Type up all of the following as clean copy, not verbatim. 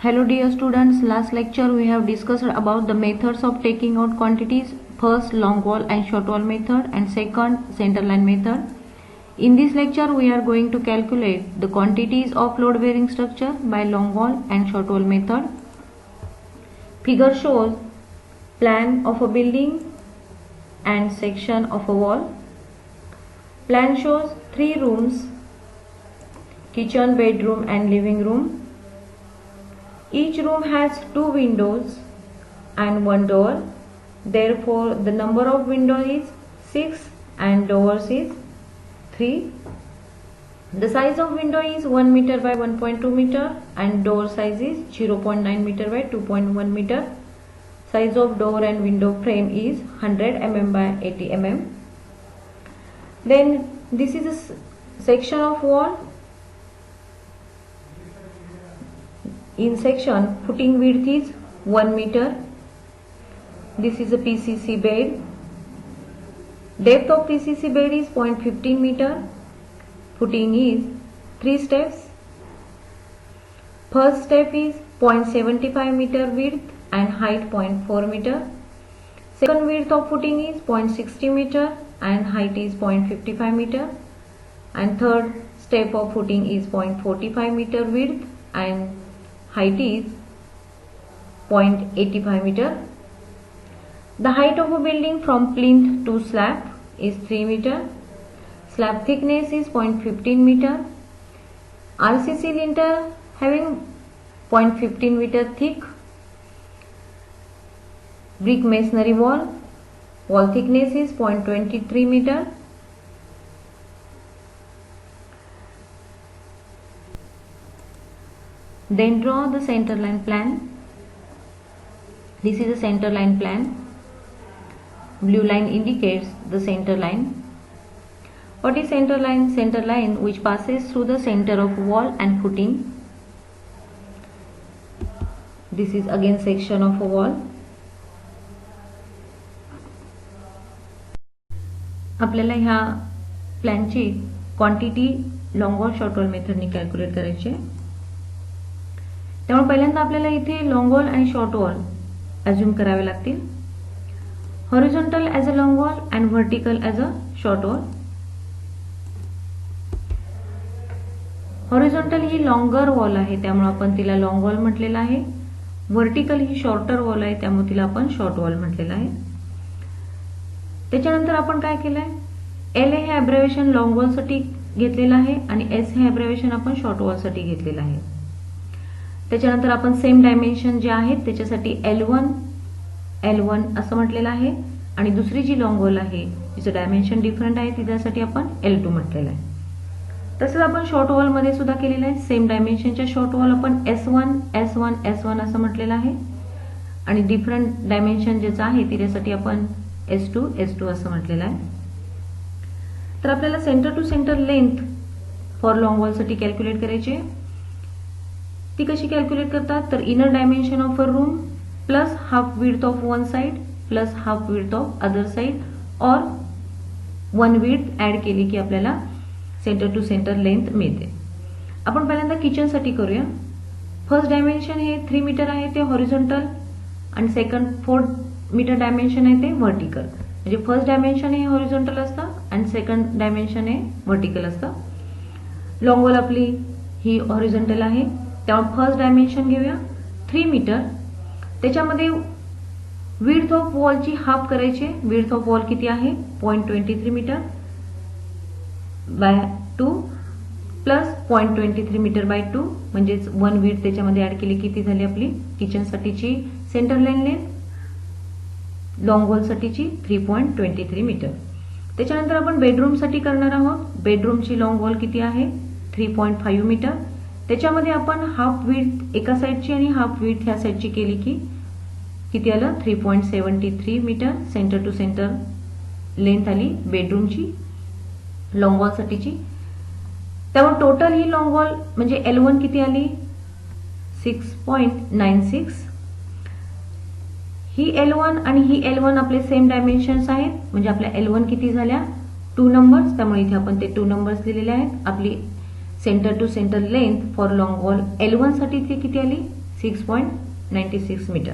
Hello dear students, last lecture we have discussed about the methods of taking out quantities. First, long wall and short wall method, and second, center line method. In this lecture we are going to calculate the quantities of load bearing structure by long wall and short wall method. Figure shows plan of a building and section of a wall. Plan shows 3 rooms: kitchen, bedroom and living room. Each room has 2 windows and 1 door. Therefore, the number of windows is 6 and doors is 3. The size of window is 1 meter by 1.2 meter and door size is 0.9 meter by 2.1 meter. Size of door and window frame is 100 mm by 80 mm. Then this is a section of wall. In section, footing width is 1 meter. This is a PCC bed. Depth of PCC bed is 0.15 meter. Footing is 3 steps. First step is 0.75 meter width and height 0.4 meter. Second width of footing is 0.60 meter and height is 0.55 meter. And third step of footing is 0.45 meter width and height is 0.85 meter. The height of a building from plinth to slab is 3 meter. Slab thickness is 0.15 meter. RCC lintel having 0.15 meter thick. Brick masonry wall. Wall thickness is 0.23 meter. Then draw the center line plan. This is the center line plan. Blue line indicates the center line. What is center line? Center line which passes through the center of wall and footing. This is again section of a wall. आपल्याला ह्या प्लॅनची quantity long wall short wall मेथडने calculate करायची आहे. त्यामुळे पहिल्यांदा आपल्याला इथे लॉंग वॉल आणि शॉर्ट वॉल अज्युम करावे लागतील. Horizontal as a long wall and vertical as a short wall. Horizontal ही लॉंगर वॉल आहे त्यामुळे आपण तिला लॉंग वॉल म्हटलेलं आहे. व्हर्टिकल ही शॉर्टर वॉल आहे त्यामुळे तिला आपण शॉर्ट वॉल म्हटलेलं आहे. त्याच्यानंतर आपण काय केलंय, एल हे ॲब्रिव्हिएशन लॉंग वॉल साठी घेतलेलं आहे आणि एस हे ॲब्रिव्हिएशन आपण शॉर्ट वॉल साठी घेतलेलं आहे. त्याच्यानंतर आपण सेम डायमेन्शन जे आहेत त्याच्यासाठी L1 असं म्हटलेलं आहे आणि दुसरी जी लॉंग वॉल आहे जिचं डायमेन्शन डिफरंट आहे त्यासाठी आपण L2 म्हटलेलं आहे. तसंच आपण शॉर्ट वॉल मध्ये सुद्धा केलेलं आहे. सेम डायमेन्शनच्या शॉर्ट वॉल आपण S1 असं म्हटलेलं आहे आणि डिफरंट डायमेन्शन ज्याचं आहे त्याच्यासाठी आपण S2 असं म्हटलेलं आहे. तर आपल्याला centre to centre length for long wall साठी कॅल्क्युलेट करायची आहे. ती कशी कॅल्क्युलेट करतात, तर inner dimension of a room plus half width of one side plus half width of other side और 1 विड्थ ऍड केली की आपल्याला सेंटर टू सेंटर लेंथ मिळते. आपण पहिल्यांदा किचन साठी करूया. फर्स्ट डायमेन्शन हे 3 मीटर आहे ते हॉरिझॉन्टल आणि सेकंड 4 मीटर डायमेन्शन आहे ते व्हर्टिकल. म्हणजे फर्स्ट डायमेन्शन हे हॉरिझॉन्टल असतं आणि सेकंड डायमेन्शन हे व्हर्टिकल असतं. लॉंग वॉल आपली ही हॉरिझॉन्टल आहे त्यामुळे फर्स्ट डायमेन्शन घेऊया 3 मीटर. त्याच्यामध्ये विड्थ ऑफ वॉलची हाफ करायची. विड्थ ऑफ वॉल किती आहे 0.23 metre by 2 plus 0.23 metre by 2 म्हणजेच 1 विड्थ त्याच्यामध्ये ऍड केली किती झाली आपली किचन साठीची centre line length. Long wall साठीची 3.23 मीटर. त्याच्यानंतर आपण बेडरूम साठी करणार आहोत. बेडरूमची लॉंग वॉल किती आहे 3.5 मीटर. त्याच्यामध्ये आपण हाफ विड्थ एका साइडची आणि हाफ विड्थ ह्या साइडची केली की किती आलं 3.73 metre centre to centre length आली बेडरूमची लॉंग वॉल साठीची. त्यामुळे टोटल ही लॉंग वॉल म्हणजे L1 किती आली 6.96. ही L1 आणि ही L1 आपले सेम डायमेन्शन्स आहेत म्हणजे आपल्या L1 किती झाल्या 2 नंबर्स. त्यामुळे इथे आपण ते 2 नंबर्स लिहिलेले आहेत. आपली centre to centre length for long wall L1 साठी ती किती आली 6.96 मीटर.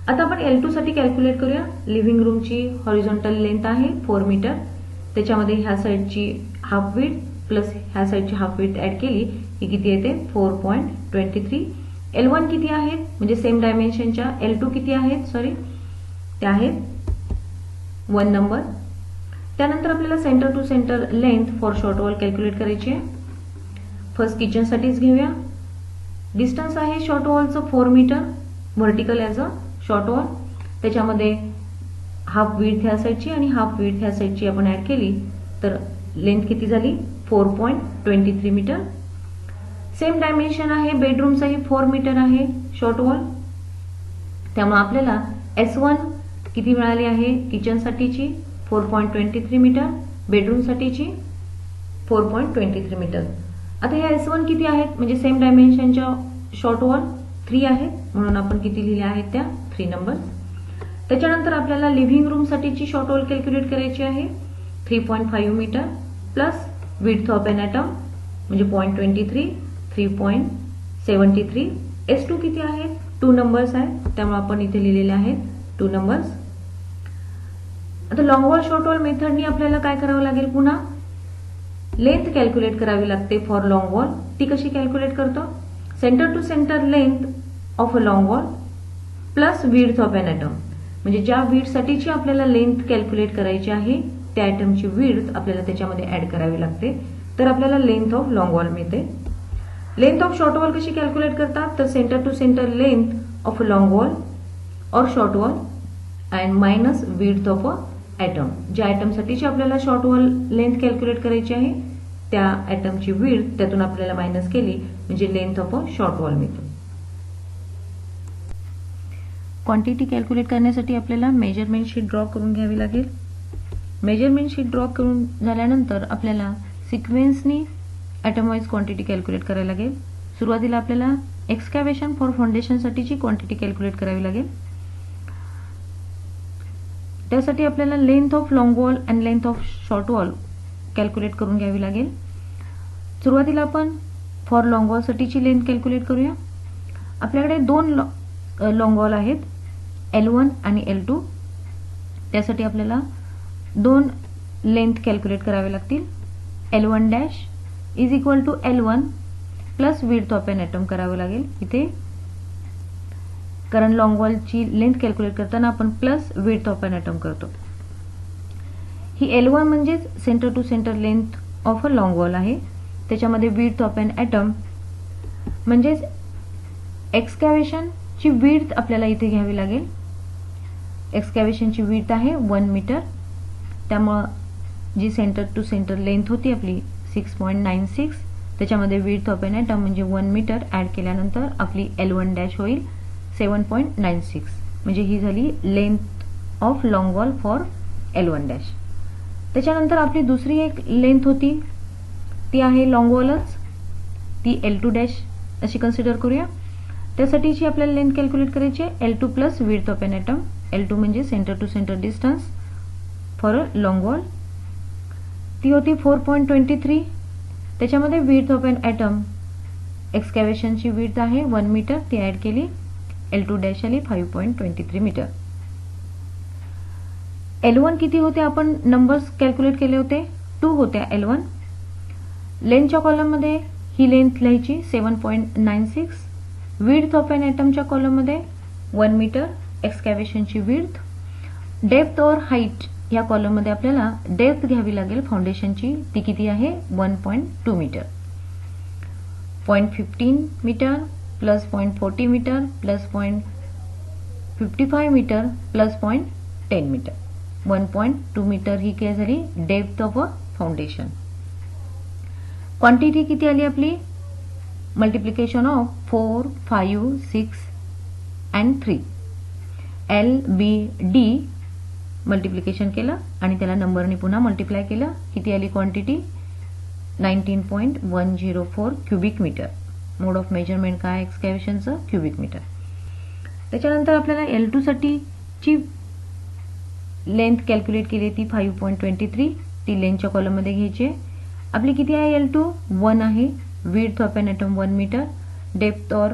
आता आपण L2 साठी कॅल्क्युलेट करूया. लिव्हिंग रूमची हॉरिझॉन्टल लेंथ आहे 4 मीटर, त्याच्यामध्ये ह्या साईडची हाफ विड्थ प्लस ह्या साईडची हाफ विड्थ ऍड केली की किती येते 4.23. L1 किती आहेत म्हणजे सेम डायमेन्शनच्या. L2 किती आहेत सॉरी ते आहेत 1 नंबर. त्यानंतर आपल्याला centre to centre length for short wall calculate करायची आहे. फर्स्ट किचन साठीच घेऊया. डिस्टन्स आहे शॉर्ट वॉलचं 4 metre vertical as a short wall. त्याच्यामध्ये हाफ विड्थ ह्या साईडची आणि हाफ विड्थ ह्या साईडची आपण ऍड केली तर लेंथ किती झाली 4.23 मीटर. सेम डायमेन्शन आहे बेडरूमचाही 4 मीटर आहे शॉर्ट वॉल. त्यामुळे आपल्याला S1 किती मिळाली आहे किचनसाठीची 4.23 मीटर, बेडरूमसाठीची 4.23 मीटर. आता ह्या S1 किती आहेत म्हणजे सेम डायमेन्शनच्या शॉर्ट वॉल 3 आहेत म्हणून आपण किती लिहिल्या आहेत त्या 3 नंबर. त्याच्यानंतर आपल्याला लिव्हिंग रूम साठीची शॉर्ट वॉल कॅल्क्युलेट करायची आहे 3.5 metre plus width of an atom म्हणजे 0.23 3.73. S2 किती आहेत 2 नंबर्स आहेत त्यामुळे आपण इथे लिहिलेले आहेत 2 नंबर्स. आता लॉंग वॉल शॉर्ट वॉल मेथडनी आपल्याला काय करावं लागेल पुन्हा लेंथ कॅल्क्युलेट करावी लागते फॉर लॉंग वॉल. ती कशी कॅल्क्युलेट करतो centre to centre length of a long wall plus width of an atom म्हणजे ज्या विड्थसाठीची आपल्याला लेंथ कॅल्क्युलेट करायची आहे त्या ॲटमची विड्थ आपल्याला त्याच्यामध्ये ऍड करावी लागते तर आपल्याला लेंथ ऑफ लॉंग वॉल मिळते. लेंथ ऑफ शॉर्ट वॉल कशी कॅल्क्युलेट करतात तर centre to centre length of a long wall और short wall and minus width of a item. ज्या ॲटमसाठीची आपल्याला शॉर्ट वॉल लेंथ कॅल्क्युलेट करायची आहे त्या ॲटमची विड्थ त्यातून आपल्याला मायनस केली म्हणजे length of a short wall मिळतो. क्वांटिटी कॅल्क्युलेट करण्यासाठी आपल्याला मेजरमेंट शीट ड्रॉ करून घ्यावी लागेल. मेजरमेंट शीट ड्रॉ करून झाल्यानंतर आपल्याला सिक्वेन्सनी ॲटम वाईज क्वांटिटी कॅल्क्युलेट करायला लागेल. सुरुवातीला आपल्याला एक्सकॅव्हेशन फॉर फाउंडेशनसाठीची क्वांटिटी कॅल्क्युलेट करावी लागेल. त्यासाठी आपल्याला length of long wall and length of short wall calculate करून घ्यावी लागेल. सुरुवातीला आपण फॉर लॉंग वॉलसाठीची लेंथ कॅल्क्युलेट करूया. आपल्याकडे 2 लॉंग वॉल आहेत L1 आणि L2. त्यासाठी आपल्याला 2 लेंथ कॅल्क्युलेट करावे लागतील. L1 dash is equal to L1 plus width of an atom करावं लागेल इथे कारण लॉंग वॉलची लेंथ कॅल्क्युलेट करताना आपण plus width of an atom करतो. ही L1 म्हणजेच centre to centre length of a long wall आहे. त्याच्यामध्ये विड्थ ऑफ एन ॲटम म्हणजेच एक्सकॅव्हेशनची विड्थ आपल्याला इथे घ्यावी लागेल. एक्सकॅव्हेशनची विड्थ आहे 1 मीटर त्यामुळं जी सेंटर टू सेंटर लेंथ होती आपली 6.96 त्याच्यामध्ये विड्थ ऑफ एन ॲटम म्हणजे 1 मीटर ऍड केल्यानंतर आपली L1 डॅश होईल 7.96 म्हणजे ही झाली length of long wall for L1 dash. त्याच्यानंतर आपली दुसरी एक लेंथ होती ती आहे लॉंग वॉलच ती L2 डॅश अशी कन्सिडर करूया. त्यासाठीची आपल्याला लेंथ कॅल्क्युलेट करायची आहे L2 plus width of an item. L2 म्हणजे centre to centre distance for a long wall ती होती 4.23. त्याच्यामध्ये विड्थ ऑफ एन ॲटम एक्सकॅव्हेशनची विड्थ आहे 1 मीटर ती ऍड केली L2 डॅश आली 5.23 मीटर. L1 किती होते आपण नंबर्स कॅल्क्युलेट केले होते 2 होत्या L1. लेंथच्या कॉलममध्ये ही लेंथ लिहायची 7.96. विड्थ ऑफ एन ॲटमच्या कॉलममध्ये 1 मीटर एक्सकॅव्हेशनची विड्थ. डेप्थ और हाईट या कॉलममध्ये आपल्याला डेप्थ घ्यावी लागेल फाउंडेशनची ती किती आहे 1.2 metre. 0.15 metre plus 0.40 metre plus 0.55 metre plus 0.10 metre. 1.2 metre ही काय झाली depth of a foundation. Quantity किती आली आपली multiplication of 4, 5, 6 and 3 LBD multiplication केलं आणि त्याला नंबरने पुन्हा मल्टिप्लाय केलं किती आली quantity 19.104 cubic metre. Mode of measurement काय एक्सकॅव्हेशनचं क्युबिक मीटर. त्याच्यानंतर आपल्याला L2 साठीची लेंथ कॅल्क्युलेट केली ती 5.23 ती लेंथच्या कॉलममध्ये घ्यायची. आपली किती आहे L2 1 आहे. Width of an item 1 metre. Depth और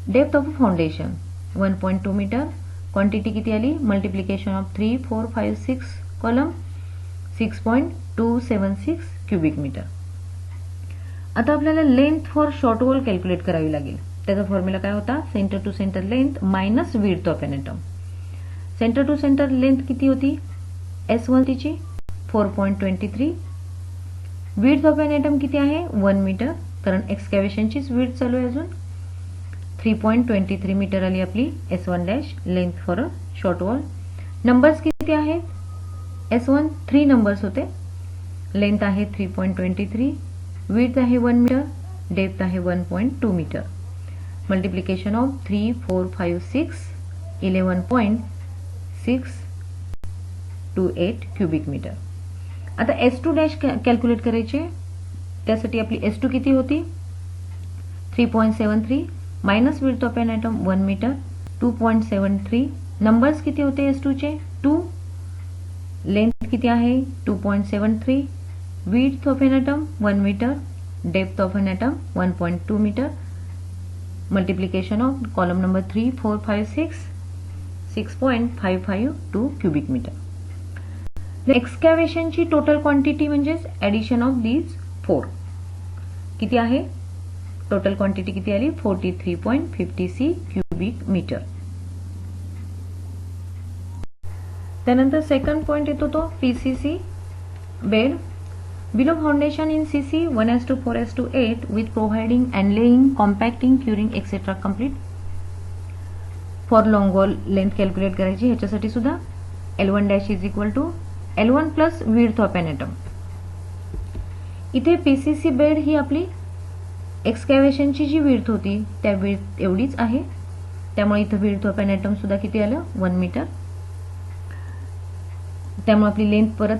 depth of foundation 1.2 metre. Quantity किती आली, multiplication of 3, 4, 5, 6 column 6.276 cubic metre. आता आपल्याला length for short wall calculate करावी लागेल. त्याचा फॉर्म्युला काय होता, centre to centre length minus width of an atom. Centre to centre length किती होती, S1 तिची 4.23. विड्थ ऑफ एन एटम किती आहे 1 मीटर, कारण एक्सकॅव्हेशनचीच विड्थ चालू आहे अजून. 3.23 मीटर आली आपली S1 dash length for a short wall. Numbers किती आहेत, S1 3 नंबर्स होते. लेंथ आहे 3.23, विड्थ आहे 1 मीटर, डेप्थ आहे 1.2 metre. Multiplication of 3, 4, 5, 6 11.628 cubic metre. आता S2 डॅश कॅल्क्युलेट करायचे. त्यासाठी आपली S2 किती होती 3.73 minus width of an atom 1 metre 2.73. Numbers किती होते S2 चे 2. लेंथ किती आहे 2.73. Width of an atom 1 metre, depth of an item 1.2 metre. Multiplication of column number 3, 4, 5, 6 6.552 cubic metre. एक्सकॅव्हेशनची टोटल क्वांटिटी म्हणजेच ऍडिशन ऑफ दीज 4 किती आहे, टोटल क्वांटिटी किती आली 43.50 क्युबिक मीटर. त्यानंतर सेकंड पॉइंट येतो तो PCC bed. Below foundation in CC 1:4:8 with providing and laying, compacting, curing, etc. complete. For long wall length calculate करायची. ह्याच्यासाठी सुद्धा L1 dash is equal to L1 plus width of an atom. इथे PCC bed ही आपली एक्सकॅव्हेशनची जी width होती त्या width एवढीच आहे. त्यामुळे इथे विड्थ ऑफ एन एटम सुद्धा किती आलं 1 मीटर. त्यामुळे आपली लेंथ परत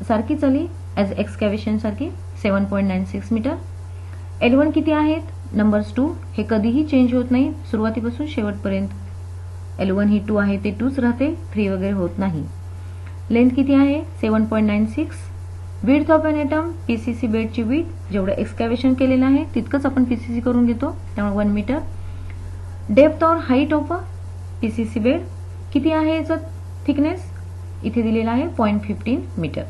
सारखीच आली ॲज एक्सकॅव्हेशन सारखी 7.96 मीटर. L1 किती आहेत नंबर्स 2, हे कधीही चेंज होत नाही सुरुवातीपासून शेवटपर्यंत. L1 ही 2 आहे ते 2च राहते, 3 वगैरे होत नाही. लेंथ किती आहे 7.96. Width of an atom PCC बेडची विड्थ जेवढं एक्सकॅव्हेशन केलेलं आहे तितकंच आपण PCC करून घेतो, त्यामुळे 1 मीटर. डेप्थ और height of a PCC bed किती आहे याचा थिकनेस इथे दिलेला आहे 0.15 metre.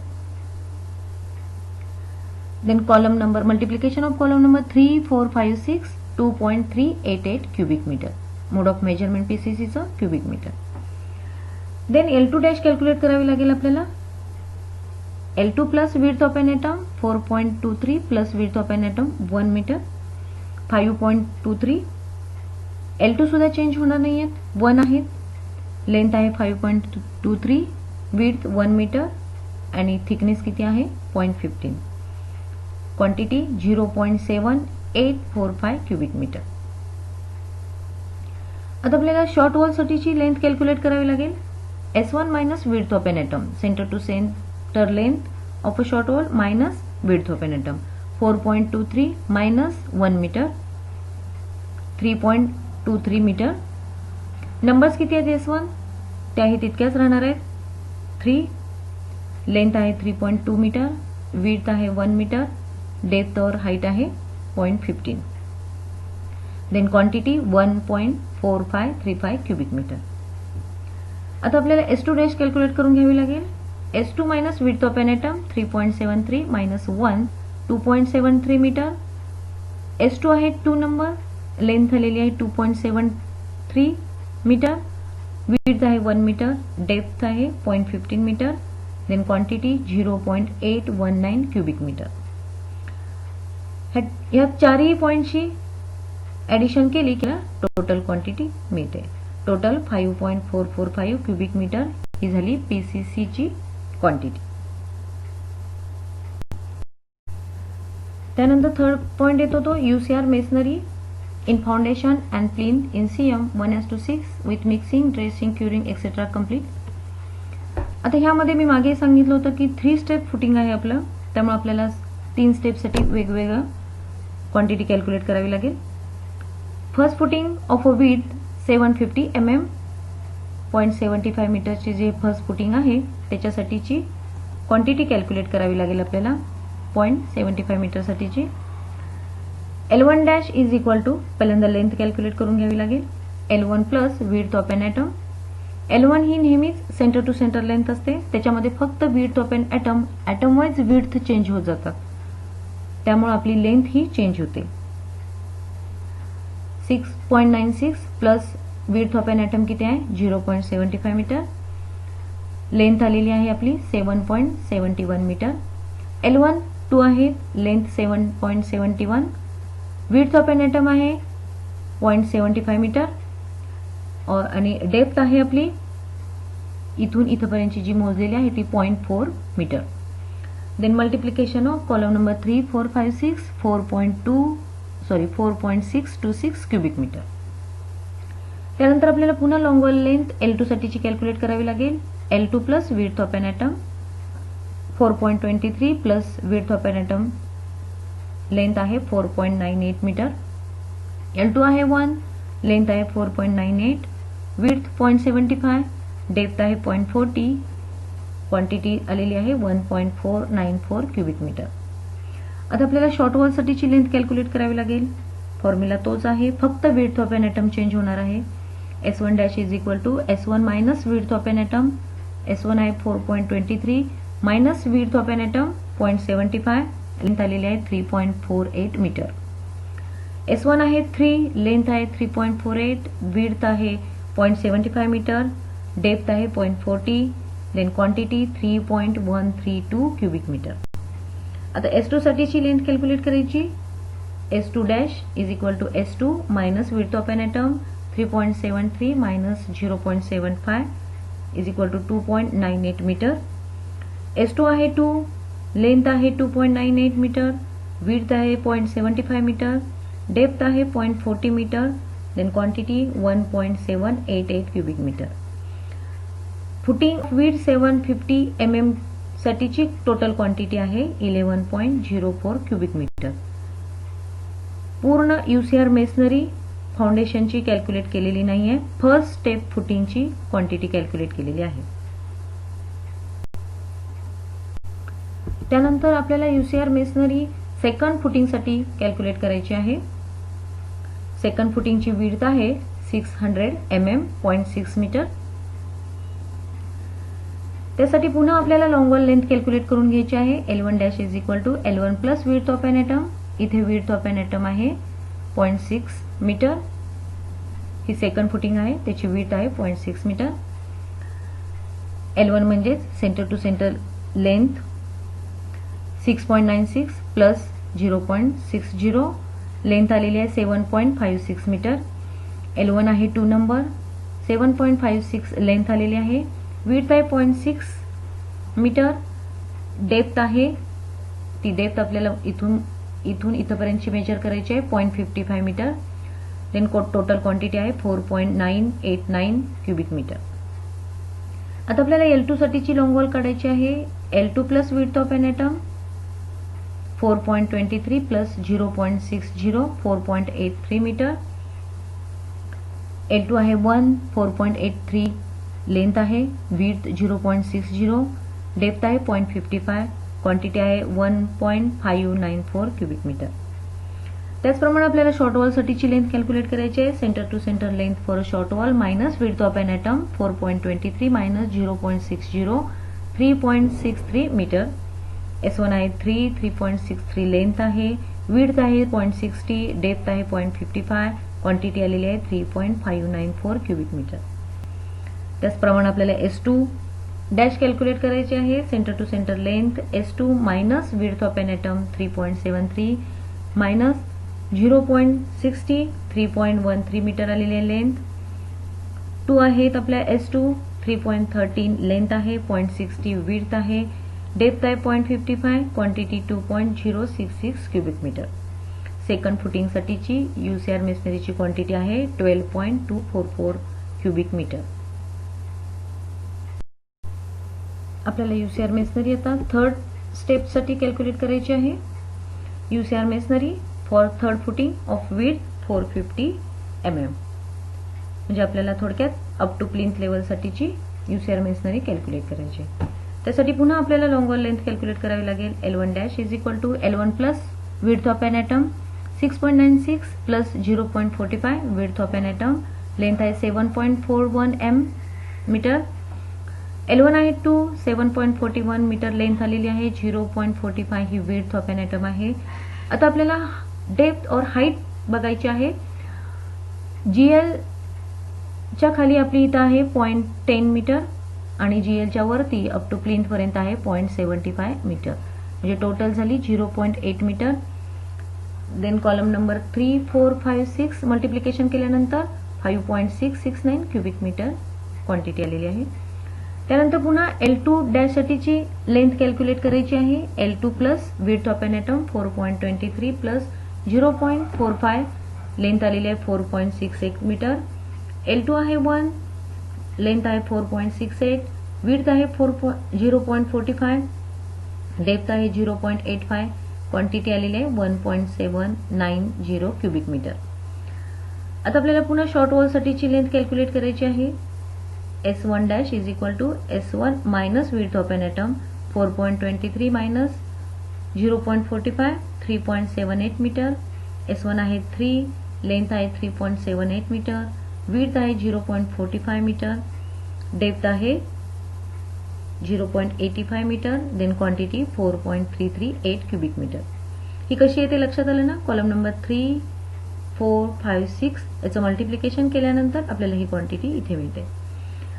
Then column number multiplication of column number 3, 4, 5, 6 2.388 cubic metre. Mode of measurement PCC चं cubic metre. Then L2 dash calculate करावी लागेल आपल्याला. L2 plus width of an atom 4.23 plus width of an atom 1 metre 5.23. L2 सुद्धा change होणार नाही आहेत, 1 आहेत. Length आहे 5.23, विड्थ 1 मीटर आणि थिकनेस किती आहे 0.15. Quantity 0.7845 cubic metre. आता आपल्याला शॉर्ट वॉल साठीची लेंथ कॅल्क्युलेट करावी लागेल. S1 minus width of an atom, centre to centre length of a short wall minus width of an atom 4.23 minus 1 metre 3.23 metre. Numbers किती आहेत S1 त्याही तितक्याच राहणार आहेत 3. लेंथ आहे 3.2 मीटर, विड्थ आहे 1 मीटर, डेप्थ और हाईट आहे 0.15. Then quantity 1.4535 cubic metre. आता आपल्याला S2 डॅश कॅल्क्युलेट करून घ्यावी लागेल. S2 minus width of an atom 3.73 minus 1 2.73 metre. S2 आहे 2 नंबर, लेंथ आलेली आहे 2.73 मीटर, विड्थ आहे 1 मीटर, डेप्थ आहे 0.15 metre. Then quantity 0.819 cubic metre. ह्या चारही पॉइंटची ऍडिशन केली की टोटल क्वांटिटी मिळते. टोटल 5.445 क्युबिक मीटर ही झाली PCC ची क्वांटिटी. त्यानंतर थर्ड पॉइंट येतो तो UCR masonry in foundation and plinth in CM 1:6 with mixing, dressing, curing etcetera complete. आता ह्यामध्ये मी मागे सांगितलं होतं की 3 स्टेप फुटिंग आहे आपलं, त्यामुळे आपल्याला 3 स्टेपसाठी वेगवेगळं क्वांटिटी कॅल्क्युलेट करावी लागेल. First footing of a width 750 mm 0.75 मीटरची जे फर्स्ट फुटिंग आहे त्याच्यासाठीची क्वांटिटी कॅल्क्युलेट करावी लागेल आपल्याला 0.75 मीटरसाठीची. L1 dash is equal to पहिल्यांदा लेंथ कॅल्क्युलेट करून घ्यावी लागेल. L1 plus width of an item. L1 ही नेहमीच सेंटर टू सेंटर लेंथ असते, त्याच्यामध्ये फक्त width of an atom atom wise width change होत जातात, त्यामुळे आपली लेंथ ही चेंज होते. 6.96 plus width of an atom किती आहे 0.75 मीटर. लेंथ आलेली आहे आपली 7.71 मीटर. L1 2 आहे, length 7.71, width of an item आहे 0.75 मीटर आणि डेप्थ आहे आपली इथून इथपर्यंतची जी मोजलेली आहे ती 0.4 metre. Then multiplication of column number 3, 4, 5, 6 4.626 cubic metre. त्यानंतर आपल्याला पुन्हा लॉंग वॉल लेंथ L2 साठीची कॅल्क्युलेट करावी लागेल. L2 plus width of an item 4.23 plus width of an item length आहे 4.98 मीटर. L2 आहे 1, लेंथ आहे 4.98, विड्थ 0.75, डेप्थ आहे 0.40, क्वांटिटी आलेली आहे 1.494 क्युबिक मीटर. आता आपल्याला शॉर्ट वॉल साठीची लेंथ कॅल्क्युलेट करावी लागेल. फॉर्म्युला तोच आहे, फक्त width of an item change होणार आहे. S1 dash is equal to S1 minus width of an item. S1 आहे 4.23 minus width of an item 0.75, length आलेली आहे 3.48 मीटर. S1 आहे 3, लेंथ आहे 3.48, विड्थ आहे 0.75 मीटर, डेप्थ आहे 0.40, देन क्वांटिटी 3.132 क्युबिक मीटर. आता S2 साठीची लेंथ कॅल्क्युलेट करायची. S2 dash is equal to S2 minus width of an item 3.73 minus 0.75 is equal to 2.98 metre. S2 आहे 2, लेंथ आहे 2.98 metre, width आहे 0.75 metre, depth आहे 0.40 metre, then quantity 1.788 cubic metre. Footing width 750 mm साठीची total quantity आहे 11.04 cubic metre. पूर्ण UCR masonry फाउंडेशनची calculate केलेली नाहीये, फर्स्ट स्टेप फुटिंगची क्वांटिटी कॅल्क्युलेट केलेली आहे. त्यानंतर आपल्याला UCR मेसनरी सेकंड फुटिंगसाठी कॅल्क्युलेट करायची आहे. सेकंड फुटिंगची विड्थ आहे 600 mm 0.6 मीटर. त्यासाठी पुन्हा आपल्याला लॉंग वॉल लेंथ कॅल्क्युलेट करून घ्यायची आहे. L1 dash is equal to L1 plus width of an item. इथे विड्थ ऑफ एन ॲटम आहे 0.6 मीटर. ही सेकंड फुटिंग आहे, त्याची विड्थ आहे 0.6 मीटर. L1 म्हणजेच centre to centre length 6.96 plus 0.60, length आलेली आहे 7.56 मीटर. L1 आहे 2 नंबर, 7.56 लेंथ आलेली आहे, विड्थ आहे 0.6 मीटर, डेप्थ आहे ती डेप्थ आपल्याला इथून इथपर्यंतची मेजर करायची आहे 0.55 मीटर. देन टोटल क्वांटिटी आहे 4.989 क्युबिक मीटर. आता आपल्याला L2 साठीची लॉंग वॉल काढायची आहे. L2 plus width of an item 4.23 plus 0.60 4.83 metre. L2 आहे 1, 4.83 लेंथ आहे, विड्थ 0.60, डेप्थ आहे 0.55, क्वांटिटी आहे 1.594 क्युबिक मीटर. त्याचप्रमाणे आपल्याला शॉर्ट वॉल साठीची लेंथ कॅल्क्युलेट करायची आहे. Centre to centre length for a short wall minus width of an item 4.23 minus 0.60 3.63 metre. S1 आहे 3, 3.63 लेंथ आहे, विड्थ आहे 0.60, डेप्थ आहे 0.55, क्वांटिटी आलेली आहे 3.594 क्युबिक मीटर. त्याचप्रमाणे आपल्याला S2 डॅश कॅल्क्युलेट करायची आहे. Centre to centre length S2 minus width of an item 3.73 minus 0.60 3.13 metre आलेली आहे लेंथ. 2 आहेत आपल्या S2, 3.13 लेंथ आहे, 0.60 विड्थ आहे, डेप्थ आहे 0.55, quantity 2.066 cubic metre. Second footing साठीची UCR मेसनरीची क्वांटिटी आहे 12.244 क्युबिक मीटर. आपल्याला UCR मेसनरी आता थर्ड स्टेप साठी कॅल्क्युलेट करायची आहे. UCR masonry for third footing of width 450 mm. म्हणजे आपल्याला थोडक्यात अप टू प्लिंथ लेवल साठीची UCR मेसनरी कॅल्क्युलेट करायची. त्यासाठी पुन्हा आपल्याला लॉंग वॉल लेंथ कॅल्क्युलेट करावी लागेल. L1 dash is equal to L1 plus width of an item 6.96 plus 0.45 width of an item, length आहे 7.41 मीटर. L1 आहे 2, 7.41 मीटर लेंथ आलेली आहे, 0.45 ही विड्थ ऑफ एन ॲटम आहे. आता आपल्याला डेप्थ और हाईट बघायची आहे. GL च्या खाली आपली इथं आहे 0.10 मीटर आणि GL च्या वरती अप टू प्लिंथ पर्यंत आहे 0.75 मीटर, म्हणजे टोटल झाली 0.8 metre. Then column number 3, 4, 5, 6 multiplication केल्यानंतर 5.669 क्युबिक मीटर क्वांटिटी आलेली आहे. त्यानंतर पुन्हा L2 डॅश साठीची लेंथ कॅल्क्युलेट करायची आहे. L2 plus width of an item 4.23 plus 0.45 length आलेली आहे 4.68 मीटर. L2 आहे 1, लेंथ आहे 4.68, विड्थ आहे 0.45, डेप्थ आहे 0.85, क्वांटिटी आलेली आहे 1.790 क्युबिक मीटर. आता आपल्याला पुन्हा शॉर्ट वॉल साठीची लेंथ कॅल्क्युलेट करायची आहे. S1 dash is equal to S1 minus width of an item 4.23 minus 0.45 3.78 metre. S1 आहे 3, लेंथ आहे 3.78 मीटर, विड्थ आहे 0.45 मीटर, डेप्थ आहे 0.85 metre, then quantity 4.338 cubic metre. ही कशी येते लक्षात आलं ना. कॉलम नंबर 3, 4, 5, 6 याचं मल्टिप्लिकेशन केल्यानंतर आपल्याला ही क्वांटिटी इथे मिळते.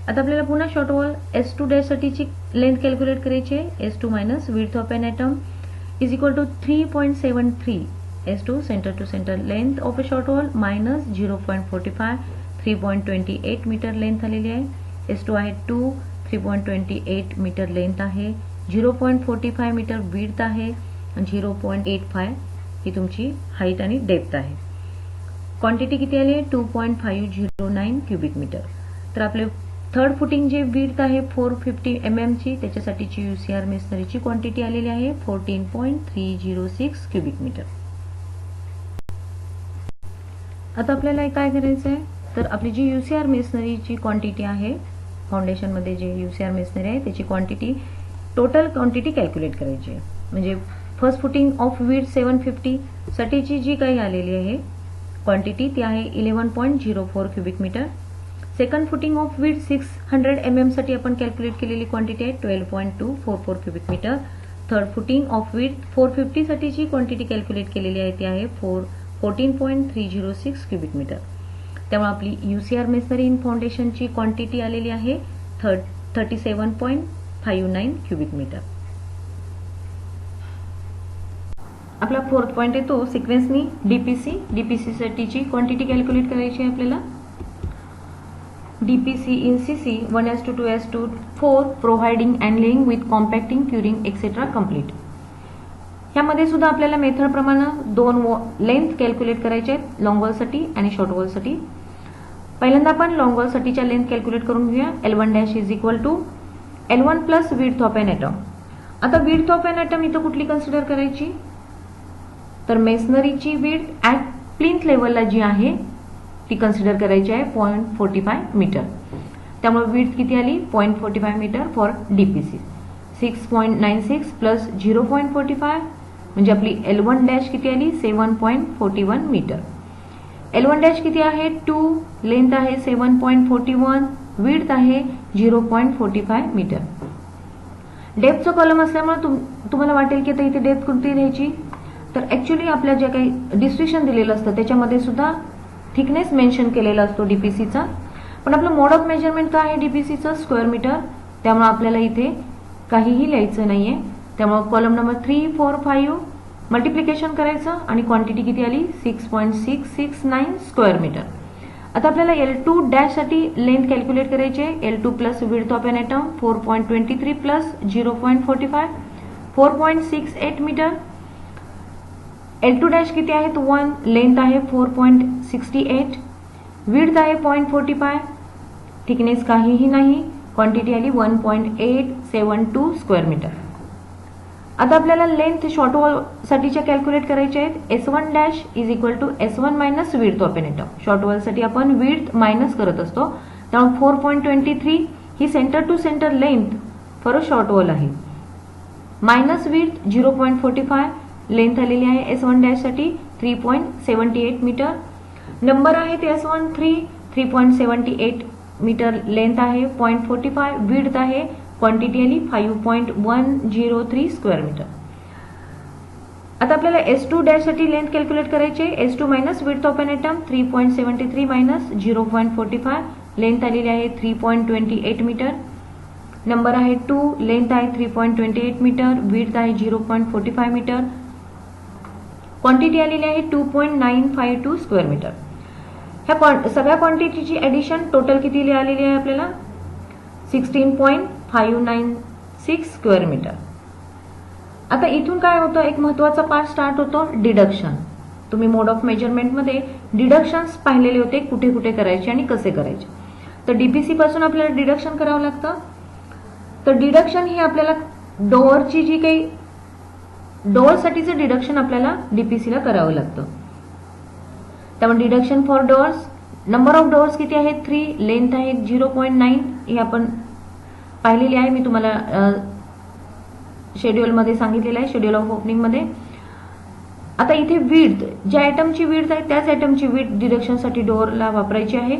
आता आपल्याला पुन्हा शॉर्ट वॉल S2 डॅश साठीची लेंथ कॅल्क्युलेट करायची आहे. S2 minus width of an item is equal to 3.73 S2 centre to centre length of a short wall minus 0.45 3.28 metre length आलेली आहे. S2 आहे 2, 3.28 मीटर लेंथ आहे, 0.45 मीटर विड्थ आहे आणि 0.85 ही तुमची हाईट आणि डेप्थ आहे. क्वांटिटी किती आली आहे 2.509 क्युबिक मीटर. तर आपले थर्ड फुटिंग जे विड्थ आहे 450 mm ची, त्याच्यासाठीची UCR मेसनरीची क्वांटिटी आलेली आहे 14.306 क्युबिक मीटर. आता आपल्याला काय करायचं आहे, तर आपली जी UCR मेसनरीची क्वांटिटी आहे, फाउंडेशनमध्ये जे UCR मेसनरी आहे त्याची क्वांटिटी, टोटल क्वांटिटी कॅल्क्युलेट करायची आहे. म्हणजे फर्स्ट फुटिंग ऑफ विड्थ 750 साठीची जी काही आलेली आहे क्वांटिटी ती आहे 11.04 cubic metre. Second footing of width 600 mm साठी आपण कॅल्क्युलेट केलेली क्वांटिटी आहे 12.244 cubic metre. Third footing of width 450 साठीची क्वांटिटी कॅल्क्युलेट केलेली आहे ती आहे 14.306 क्युबिक मीटर. त्यामुळे आपली UCR मेसनरी इन फाउंडेशनची क्वांटिटी आलेली आहे 37.59 क्युबिक मीटर. आपला फोर्थ पॉइंट येतो सिक्वेन्सनी डीपीसी साठीची क्वांटिटी कॅल्क्युलेट करायची आहे आपल्याला. DPC in CC 1:2 2:4 providing and laying with compacting curing etcetera complete. ह्यामध्ये सुद्धा आपल्याला मेथड प्रमाणे दोन लेंथ कॅल्क्युलेट करायचे आहेत, लॉंग वॉलसाठी आणि शॉर्ट वॉलसाठी. पहिल्यांदा आपण लॉंग वॉलसाठीच्या लेंथ कॅल्क्युलेट करून घेऊया. L1 dash is equal to L1 plus width of an item. आता विड्थ ऑफ एन ॲटम इथं कुठली कन्सिडर करायची, तर मेसनरीची विड्थ ॲट प्लिंथ लेवलला जी आहे ती कन्सिडर करायची आहे 0.45 मीटर. त्यामुळे विड्थ किती आली 0.45 मीटर फॉर DPC. 6.96 प्लस 0.45 म्हणजे आपली L1 डॅश किती आली 7.41 मीटर. L1 डॅश किती आहे 2, लेंथ आहे 7.41, विड्थ आहे 0.45 मीटर. डेप्थचा कॉलम असल्यामुळे तुम्हाला वाटेल की आता इथे डेप्थ कोणती द्यायची, तर ऍक्च्युली आपल्या जे काही डिस्क्रिप्शन दिलेलं असतं त्याच्यामध्ये सुद्धा थिकनेस मेन्शन केलेला असतो DPCचा, पण आपलं मोड ऑफ मेजरमेंट काय आहे DPCचं स्क्वेअर मीटर. त्यामुळे आपल्याला इथे काहीही लिहायचं नाहीये. त्यामुळे कॉलम नंबर 3, 4, 5 मल्टिप्लिकेशन करायचं आणि क्वांटिटी किती आली 6.669 स्क्वेअर मीटर. आता आपल्याला L2 डॅश साठी लेंथ कॅल्क्युलेट करायची आहे. L2 plus width of an item 4.23 plus 0.45 4.68 metre. L2 dash किती आहे 1, लेंथ आहे 4.68, विड्थ आहे 0.45, थिकनेस काहीही नाही, क्वांटिटी आली 1.872 स्क्वेअर मीटर. आता आपल्याला लेंथ शॉर्ट वॉल साठीच्या कॅल्क्युलेट करायचे आहेत. S1 dash is equal to S1 minus width of an item. Short wall साठी आपण विड्थ मायनस करत असतो, त्यामुळे 4.23 ही centre to centre length for a short wall आहे, मायनस विड्थ 0.45 लेंथ आलेली आहे S1 डॅश साठी 3.78 मीटर. नंबर आहेत S13 3.78 मीटर, लेंथ आहे 0.45, विड्थ आहे क्वांटिटी आली 5.103 स्क्वेअर मीटर. आता आपल्याला S2 डॅश साठी लेंथ कॅल्क्युलेट करायची आहे. S2 minus width of an item 3.73 minus 0.45, length आलेली आहे 3.28 मीटर. नंबर आहे 2, लेंथ आहे 3.28 मीटर, विड्थ आहे 0.45 मीटर, क्वांटिटी आलेली आहे 2.952 स्क्वेअर मीटर. ह्या सगळ्या क्वांटिटीची ऍडिशन टोटल किती आलेली आहे आपल्याला 16.596 स्क्वेअर मीटर. आता इथून काय होतं, एक महत्वाचा पार्ट स्टार्ट होतो, डिडक्शन. तुम्ही मोड ऑफ मेजरमेंट मध्ये डिडक्शन्स पाहिलेले होते, कुठे कुठे करायचे आणि कसे करायचे. तर डीपीसी पासून आपल्याला डिडक्शन करावं लागतं. तर डिडक्शन ही आपल्याला डोअरची जी काही डोअरसाठीचं डिडक्शन आपल्याला डीपीसीला करावं लागतं. त्यामुळे deduction for doors, number of doors किती आहेत 3, लेंथ आहे 0.9, ही आपण पाहिलेली आहे, मी तुम्हाला शेड्यूल मध्ये सांगितलेलं आहे, शेड्यूल ऑफ ओपनिंग मध्ये. आता इथे विड्थ, ज्या आयटमची विड्थ आहे त्याच आयटमची विड्थ डिडक्शनसाठी डोअरला वापरायची आहे.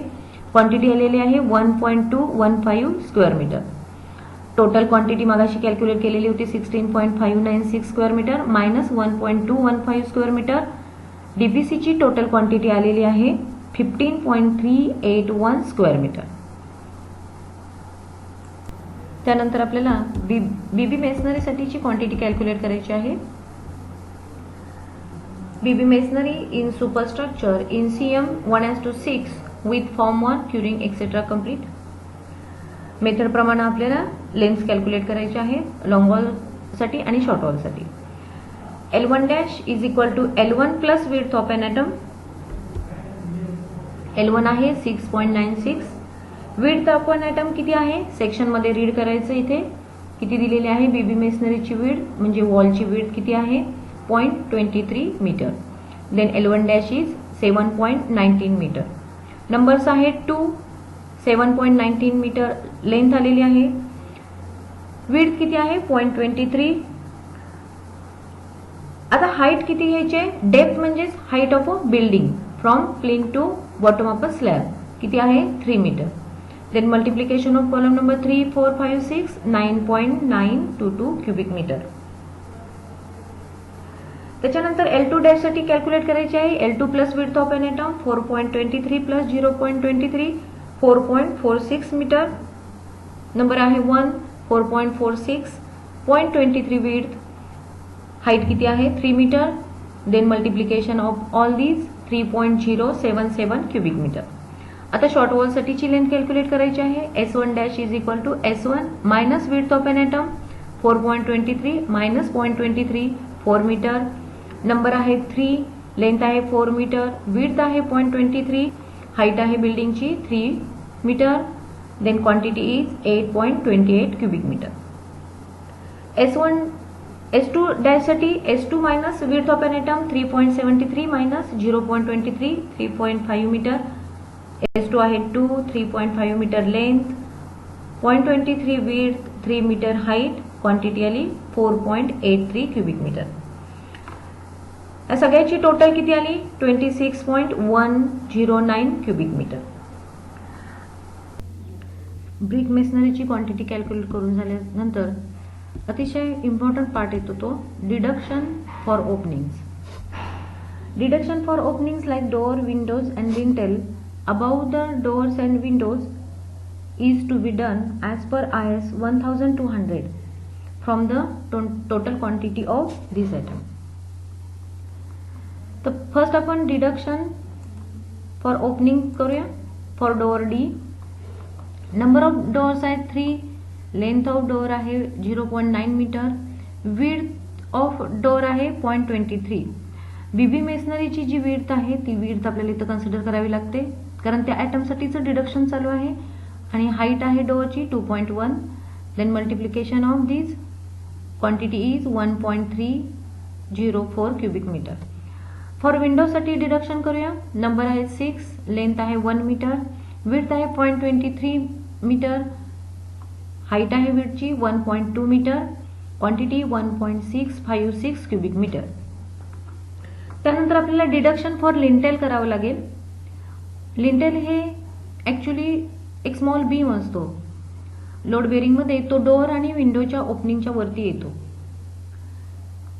क्वांटिटी आलेली आहे 1.215 स्क्वेअर मीटर. टोटल क्वांटिटी मागाशी कॅल्क्युलेट केलेली होती 16.596 square metre minus 1.215 square metre. डीपीसीची टोटल क्वांटिटी आलेली आहे 15.381 स्क्वेअर मीटर. त्यानंतर आपल्याला बीबी मेसनरी साठीची क्वांटिटी कॅल्क्युलेट करायची आहे. BB masonry in superstructure in CM 1:6 with form 1 curing etcetera complete. Method प्रमाणे आपल्याला लेंथ कॅल्क्युलेट करायची आहे लॉंग वॉल साठी आणि शॉर्ट वॉल साठी. L1 dash is equal to L1 plus width of an item. L1 आहे 6.96, विड्थ ऑफ एन ॲटम किती आहे सेक्शन मध्ये रीड करायचं. इथे किती दिलेली आहे बीबी मेसनरीची विड्थ म्हणजे वॉलची विड्थ किती आहे 0.23 metre. Then L1 dash is 7.19 metre. Numbers आहेत 2, 7.19 मीटर लेंथ आलेली आहे. विड्थ किती आहे 0.23. आता हाईट किती घ्यायचे, डेप्थ म्हणजेच height of a building from plinth to bottom of a slab किती आहे 3 metre. Then multiplication of column number 3, 4, 5, 6 9.922 cubic metre. त्याच्यानंतर L2 डॅश साठी कॅल्क्युलेट करायचे आहे. L2 plus width of an item 4.23 plus 0.23 4.46 metre. Number आहे 1, 4.46, 0.23 width, height किती आहे 3 metre. Then multiplication of all these 3.077 cubic metre. आता शॉर्ट वॉल साठीची length calculate करायची आहे. S1 dash is equal to S1 minus width of an item 4.23 minus 0.23 4 metre. Number आहे 3, length आहे 4 metre, width आहे 0.23, height आहे बिल्डिंगची 3 metre. Then quantity is 8.28 cubic metre. S2 dash साठी S2 minus width of an item 3.73 minus 0.23 3.5 metre. S2 आहे 2, 3.5 metre length, 0.23 width, 3 metre height, quantity आली 4.83 cubic metre. या सगळ्याची टोटल किती आली 26.109 क्युबिक मीटर. ब्रिक मेसनरीची क्वांटिटी कॅल्क्युलेट करून झाल्यानंतर अतिशय इम्पॉर्टंट पार्ट येतो तो deduction for openings. Deduction for openings like door, windows and lintel above the doors and windows is to be done as per IS 1200 from the total quantity of this item. तर first आपण deduction for opening करूया. For door D, number of doors आहेत 3, length of door आहे 0.9 metre, width of door आहे 0.23. बीबी मेसनरीची जी width आहे ती width आपल्याला इथं कन्सिडर करावी लागते कारण त्या आयटमसाठीचं डिडक्शन चालू आहे. आणि हाईट आहे डोअरची 2.1. Then multiplication of this quantity is 1.304 cubic metre. For विंडोसाठी डिडक्शन करूया. नंबर आहे 6, लेंथ आहे 1 मीटर, विड्थ आहे 0.23 मीटर, हाईट आहे विड्थची 1.2 मीटर, क्वांटिटी 1.656 क्युबिक मीटर. त्यानंतर आपल्याला डिडक्शन फॉर लिंटेल करावं लागेल. लिंटेल हे ऍक्च्युली एक स्मॉल बीम असतो. लोड बेअरिंगमध्ये तो डोअर आणि विंडोच्या ओपनिंगच्या वरती येतो.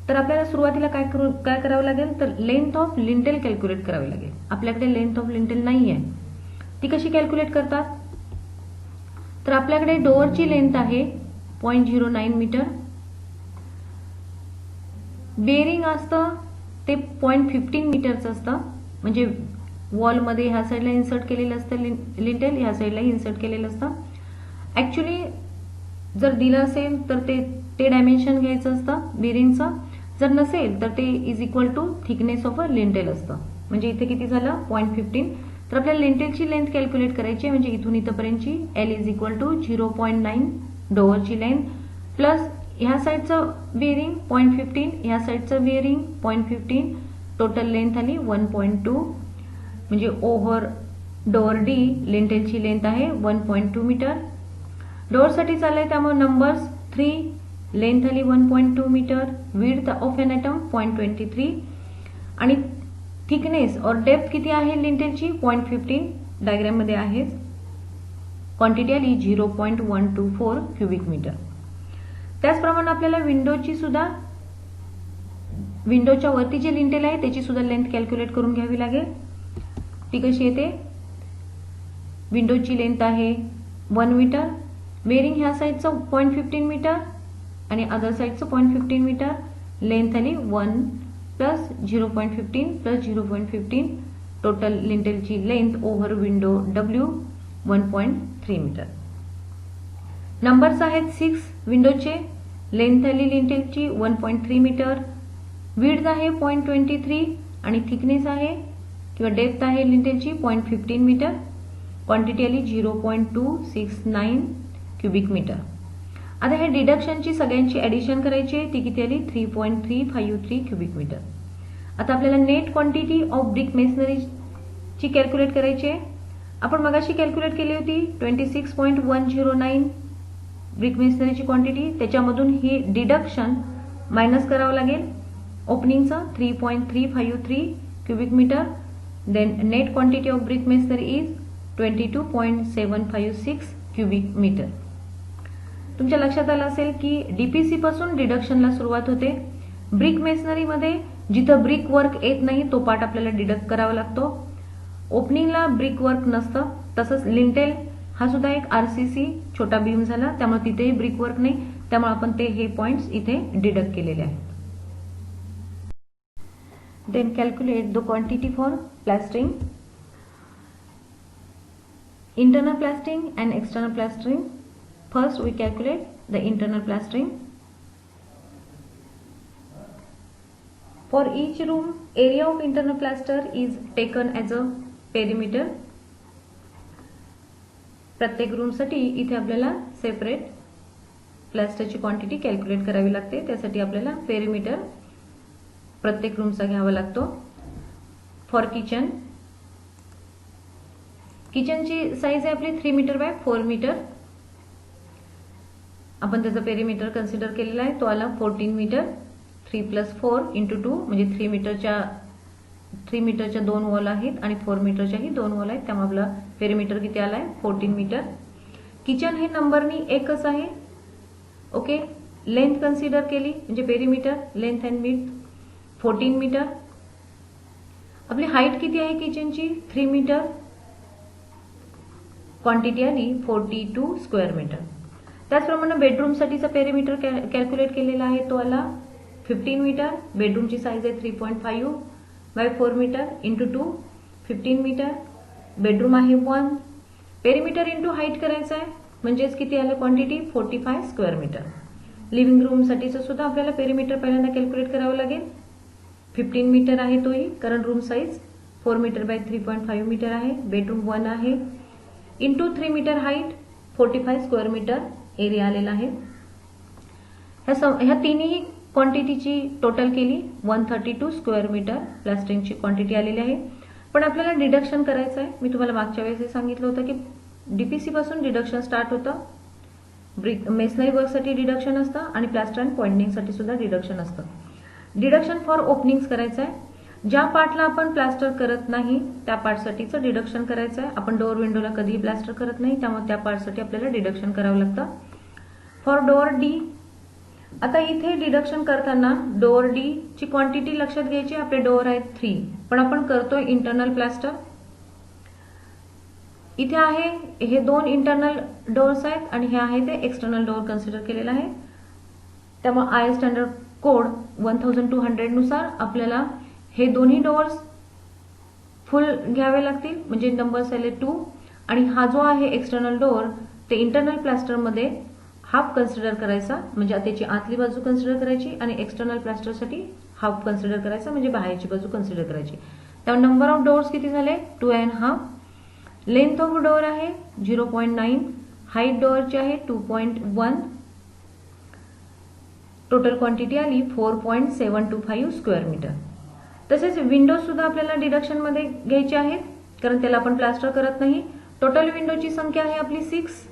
तर आपल्याला सुरुवातीला काय करावं लागेल, तर लेंथ ऑफ लिंटेल कॅल्क्युलेट करावी लागेल. आपल्याकडे लेंथ ऑफ लिंटेल नाही आहे. ती कशी कॅल्क्युलेट करतात, तर आपल्याकडे डोअरची लेंथ आहे 0.09 मीटर. बेअरिंग असतं ते 0.15 मीटरचं असतं. म्हणजे वॉलमध्ये ह्या साईडला इन्सर्ट केलेलं असतं लिंटेल, ह्या साईडला इन्सर्ट केलेलं असतं. ऍक्च्युली जर दिलं असेल तर ते डायमेन्शन घ्यायचं असतं बेअरिंगचं. जर नसेल तर ते is equal to thickness of a lintel असतं. म्हणजे इथे किती झालं 0.15. तर आपल्याला लिंटेलची लेंथ कॅल्क्युलेट करायची, म्हणजे इथून इथपर्यंतची एल इज इक्वल टू 0.9 डोअरची लेंथ प्लस ह्या साईडचं बेअरिंग 0.15, ह्या साईडचं बेअरिंग 0.15, टोटल लेंथ आली 1.2. म्हणजे ओव्हर डोअर डी लिंटेलची लेंथ आहे 1.2 मीटर. डोअरसाठी चाललंय त्यामुळे नंबर्स 3, लेंथ आली 1.2 metre, width of an item 0.23 आणि थिकनेस और डेप्थ किती आहे लिंटेलची 0.15 डायग्राम मध्ये आहे. क्वांटिटी आली 0.124 क्युबिक मीटर. त्याचप्रमाणे आपल्याला विंडोच्या वरती जे लिंटेल आहे त्याची सुद्धा लेंथ कॅल्क्युलेट करून घ्यावी लागेल. ती कशी येते, विंडोची लेंथ आहे 1 मीटर, बेअरिंग ह्या साईडचं 0.15 मीटर आणि अदर साईडचं 0.15 मीटर. लेंथ आली 1 प्लस 0.15 प्लस 0.15, टोटल लिंटेलची length over window W 1.3 metre. Numbers आहेत 6 विंडोचे. लेंथ आली लिंटेलची 1.3 मीटर, विड्थ आहे 0.23 आणि थिकनेस आहे किंवा डेप्थ आहे लिंटेलची 0.15 मीटर. क्वांटिटी आली 0.269 क्युबिक मीटर. आता हे डिडक्शनची सगळ्यांची ऍडिशन करायची आहे. ती किती आली 3.353 क्युबिक मीटर. आता आपल्याला नेट क्वांटिटी ऑफ ब्रिक मेसनरीची कॅल्क्युलेट करायची आहे. आपण मगाशी कॅल्क्युलेट केली होती 26.109 ब्रिक मेसनरीची क्वांटिटी. त्याच्यामधून ही डिडक्शन मायनस करावं लागेल. ओपनिंगचं 3.353 cubic metre. Then net quantity of brick masonry is 22.756 cubic metre. तुमच्या लक्षात आलं असेल की डीपीसी पासून डिडक्शनला सुरुवात होते. ब्रिक मेसनरीमध्ये जिथं ब्रिक वर्क येत नाही तो पार्ट आपल्याला डिडक्ट करावा लागतो. ओपनिंगला ब्रिक वर्क नसतं. तसंच लिंटेल हा सुद्धा एक आरसीसी छोटा बीम झाला, त्यामुळे तिथेही ब्रिक वर्क नाही, त्यामुळे आपण हे पॉइंट्स इथे डिडक्ट केलेले आहेत. Then calculate the quantity for plastering. Internal plastering and external plastering. First we calculate the internal plastering. For each room, area of internal plaster is taken as a perimeter. प्रत्येक room साठी इथे आपल्याला separate प्लास्टरची quantity calculate करावी लागते. त्यासाठी आपल्याला perimeter प्रत्येक रूमचा घ्यावा लागतो. फॉर किचनची साईज आहे आपली 3 मीटर बाय 4 मीटर. आपण त्याचा पेरिमीटर कन्सिडर केलेला आहे, तो आला 14 मीटर. 3 + 4 × 2 म्हणजे 3 मीटरच्या 2 वॉल आहेत आणि 4 मीटरच्याही 2 वॉल आहेत, त्यामुळे आपला पेरिमीटर किती आलाय 14 मीटर. किचन हे नंबरनी एकच आहे. ओके, लेंथ कन्सिडर केली म्हणजे perimeter length and width 14 metre. आपली हाईट किती आहे किचनची 3 मीटर. क्वांटिटी आली 42 स्क्वेअर मीटर. त्याचप्रमाणे बेडरूम साठीचा पेरिमीटर कॅल्क्युलेट केलेला आहे, तो आला 15 मीटर. बेडरूमची साईज आहे 3.5 बाय 4 मीटर × 2 15 मीटर. बेडरूम आहे 1. पेरिमीटर इंटू हाईट करायचं आहे म्हणजेच किती आलं quantity 45 square metre. Living room साठीचं सुद्धा आपल्याला पेरिमीटर पहिल्यांदा कॅल्क्युलेट करावं लागेल. 15 मीटर आहे तोही, कारण room size 4 metre by 3.5 metre आहे. बेडरूम 1 आहे. Into 3 metre height 45 square metre area आलेला आहे. ह्या तिन्ही क्वांटिटीची टोटल केली 132 स्क्वेअर मीटर प्लास्टरिंगची क्वांटिटी आलेली आहे. पण आपल्याला डिडक्शन करायचं आहे. मी तुम्हाला मागच्या वेळेस सांगितलं होतं की डीपीसी पासून डिडक्शन स्टार्ट होतं. ब्रिक मेसनरी वर्कसाठी डिडक्शन असतं आणि प्लास्टर अँड पॉइंटिंगसाठी सुद्धा डिडक्शन असतं. डिडक्शन फॉर ओपनिंग्स करायचं आहे. ज्या पार्टला आपण प्लास्टर करत नाही त्या पार्टसाठीचं डिडक्शन करायचं आहे. आपण डोअर विंडोला कधीही प्लास्टर करत नाही, त्यामुळे त्या पार्टसाठी आपल्याला डिडक्शन करावं लागतं. फॉर डोअर डी, आता इथे डिडक्शन करताना डोअर डी ची क्वांटिटी लक्षात घ्यायची. आपले डोअर आहेत 3, पण आपण करतोय इंटरनल प्लास्टर. इथे आहे हे 2 इंटरनल डोअर्स आहेत आणि हे आहे ते एक्सटर्नल डोअर कन्सिडर केलेला आहे. त्यामुळे आय स्टँडर्ड कोड 1200 नुसार आपल्याला हे दोन्ही डोअर्स फुल घ्यावे लागतील, म्हणजे नंबर्स आले 2. आणि हा जो आहे एक्सटर्नल डोअर ते इंटरनल प्लास्टरमध्ये हाफ कन्सिडर करायचा, म्हणजे त्याची आतली बाजू कन्सिडर करायची, आणि एक्सटर्नल प्लास्टरसाठी हाफ कन्सिडर करायचा, म्हणजे बाहेरची बाजू कन्सिडर करायची. त्यामुळे नंबर ऑफ डोअर्स किती झाले 2.5. लेंथ ऑफ डोअर आहे 0.9. हाईट डोअरची आहे 2.1. टोटल क्वांटिटी आली 4.725 स्क्वेअर मीटर. तसेच विंडोज सुद्धा आपल्याला डिडक्शन मध्ये घ्यायचे आहेत, कारण त्याला आपण प्लास्टर करत नाही. टोटल विंडोची संख्या आहे आपली 6.